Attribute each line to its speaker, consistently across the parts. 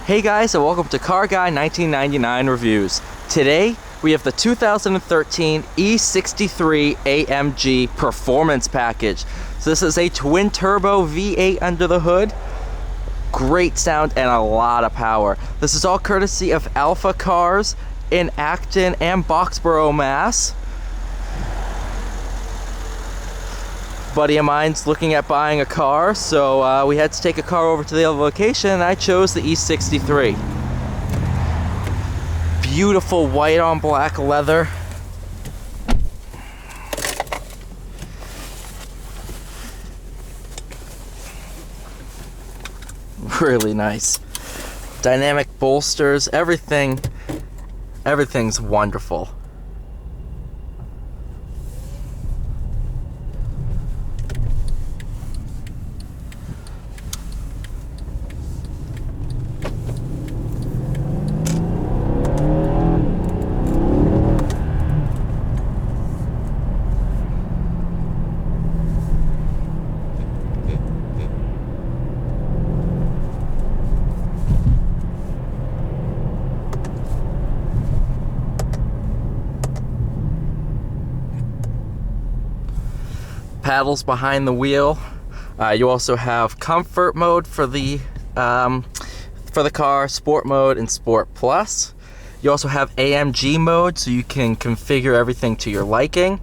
Speaker 1: Hey guys, and welcome to Car Guy 1999 Reviews. Today we have the 2013 E63 AMG Performance Package. So this is a twin turbo V8 under the hood. Great sound and a lot of power. This is all courtesy of Alpha Cars in Acton and Boxborough, Mass. Buddy of mine's looking at buying a car, so we had to take a car over to the other location, and I chose the E63. Beautiful white on black leather. Really nice. Dynamic bolsters, everything's wonderful. Paddles behind the wheel. You also have comfort mode for the car, sport mode, and sport plus. You also have AMG mode, so you can configure everything to your liking.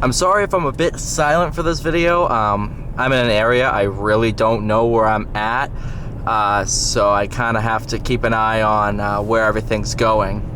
Speaker 1: I'm sorry if I'm a bit silent for this video. I'm in an area I really don't know where I'm at, so I kind of have to keep an eye on where everything's going.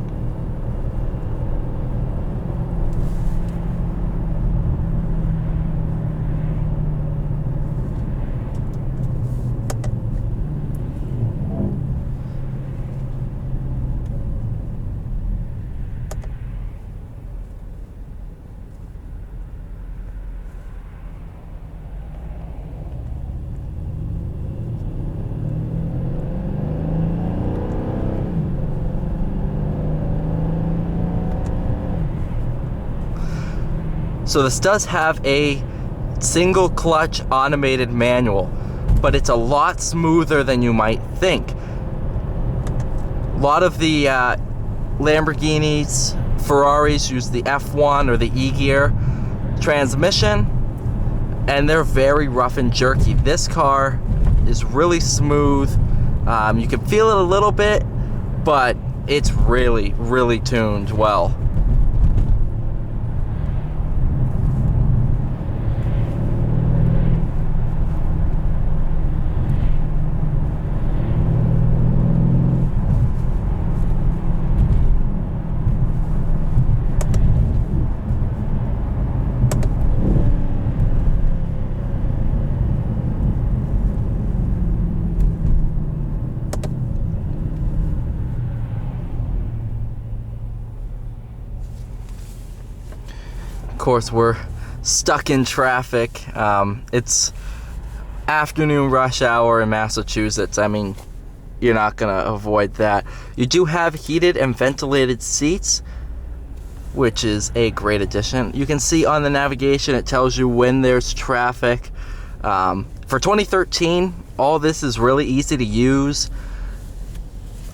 Speaker 1: So this does have a single clutch automated manual, but it's a lot smoother than you might think. A lot of the Lamborghinis, Ferraris use the F1 or the E-gear transmission, and they're very rough and jerky. This car is really smooth. You can feel it a little bit, but it's really, really tuned well. Of course, we're stuck in traffic. It's afternoon rush hour in Massachusetts. I mean, you're not gonna avoid that. You do have heated and ventilated seats, which is a great addition. You can see on the navigation, it tells you when there's traffic. For 2013, all this is really easy to use.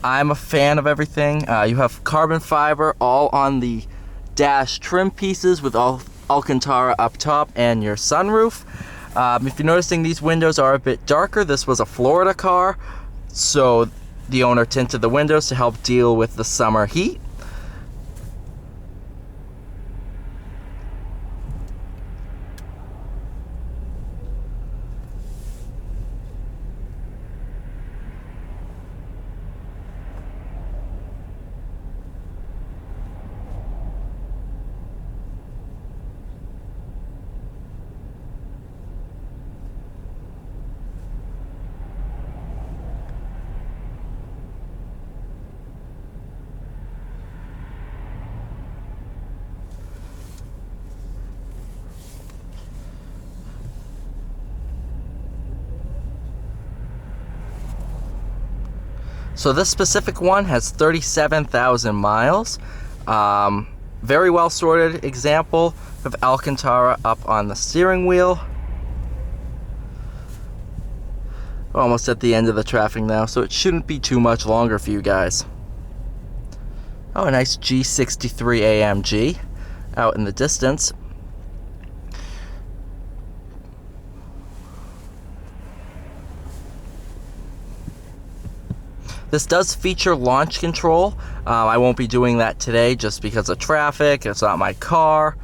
Speaker 1: I'm a fan of everything. You have carbon fiber all on the dash trim pieces with Alcantara up top and your sunroof. If you're noticing, these windows are a bit darker. This was a Florida car, so the owner tinted the windows to help deal with the summer heat. So this specific one has 37,000 miles. Very well sorted example of Alcantara up on the steering wheel. Almost at the end of the traffic now, so it shouldn't be too much longer for you guys. Oh, a nice E63 AMG out in the distance. This does feature launch control. I won't be doing that today just because of traffic. It's not my car.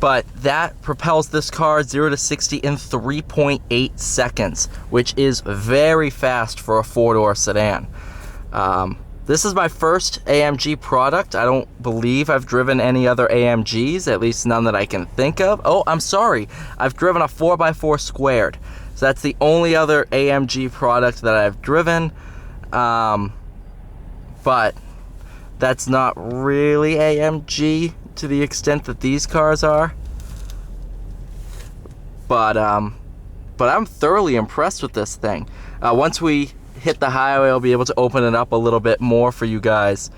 Speaker 1: But that propels this car 0 to 60 in 3.8 seconds, which is very fast for a four-door sedan. This is my first AMG product. I don't believe I've driven any other AMGs, at least none that I can think of. Oh, I'm sorry. I've driven a 4x4 squared. So that's the only other AMG product that I've driven. But that's not really AMG to the extent that these cars are. But I'm thoroughly impressed with this thing. Once we hit the highway, I'll be able to open it up a little bit more for you guys.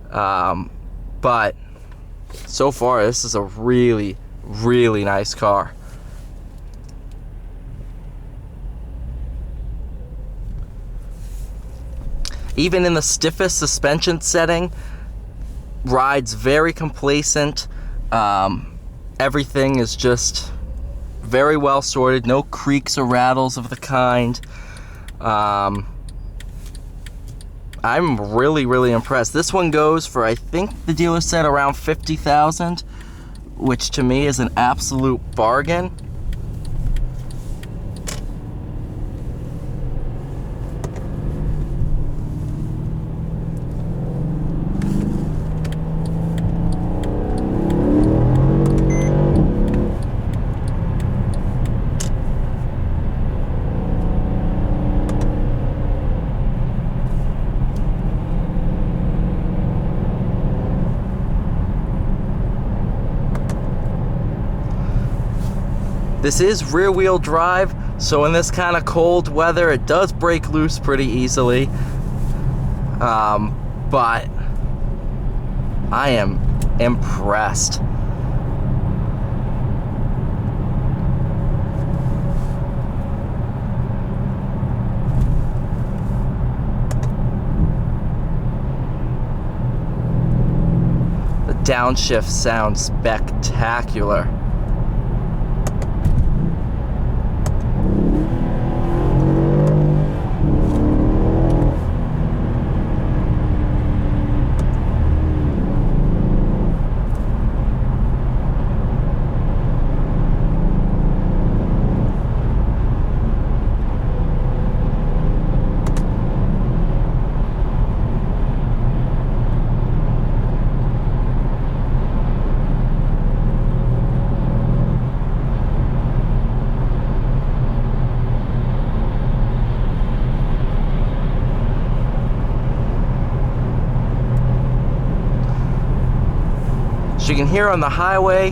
Speaker 1: But so far, this is a really, really nice car. Even in the stiffest suspension setting, rides very complacent. Everything is just very well sorted. No creaks or rattles of the kind. I'm really, really impressed. This one goes for, I think the dealer said, around $50,000, which to me is an absolute bargain. This is rear-wheel drive, so in this kind of cold weather, it does break loose pretty easily. But I am impressed. The downshift sounds spectacular. As you can hear on the highway,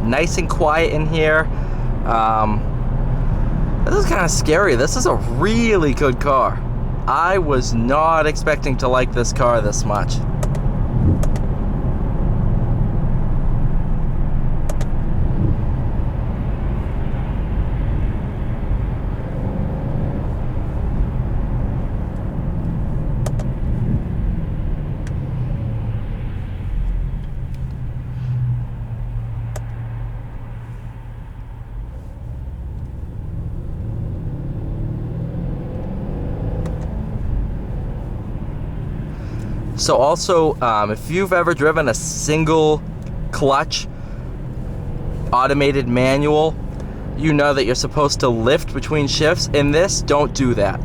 Speaker 1: nice and quiet in here. This is kind of scary. This is a really good car. I was not expecting to like this car this much. So also, if you've ever driven a single clutch automated manual, you know that you're supposed to lift between shifts. In this, don't do that,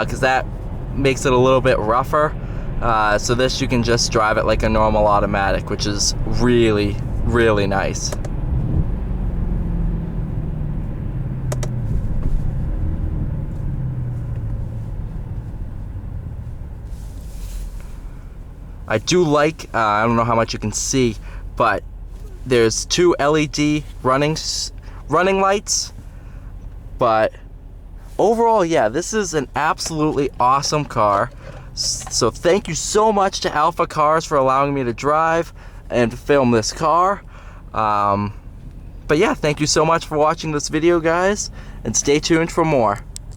Speaker 1: because that makes it a little bit rougher. So this, you can just drive it like a normal automatic, which is really, really nice. I do like, I don't know how much you can see, but there's two LED running lights, but overall, yeah, this is an absolutely awesome car. So thank you so much to Alpha Cars for allowing me to drive and film this car. But yeah, thank you so much for watching this video, guys, and stay tuned for more.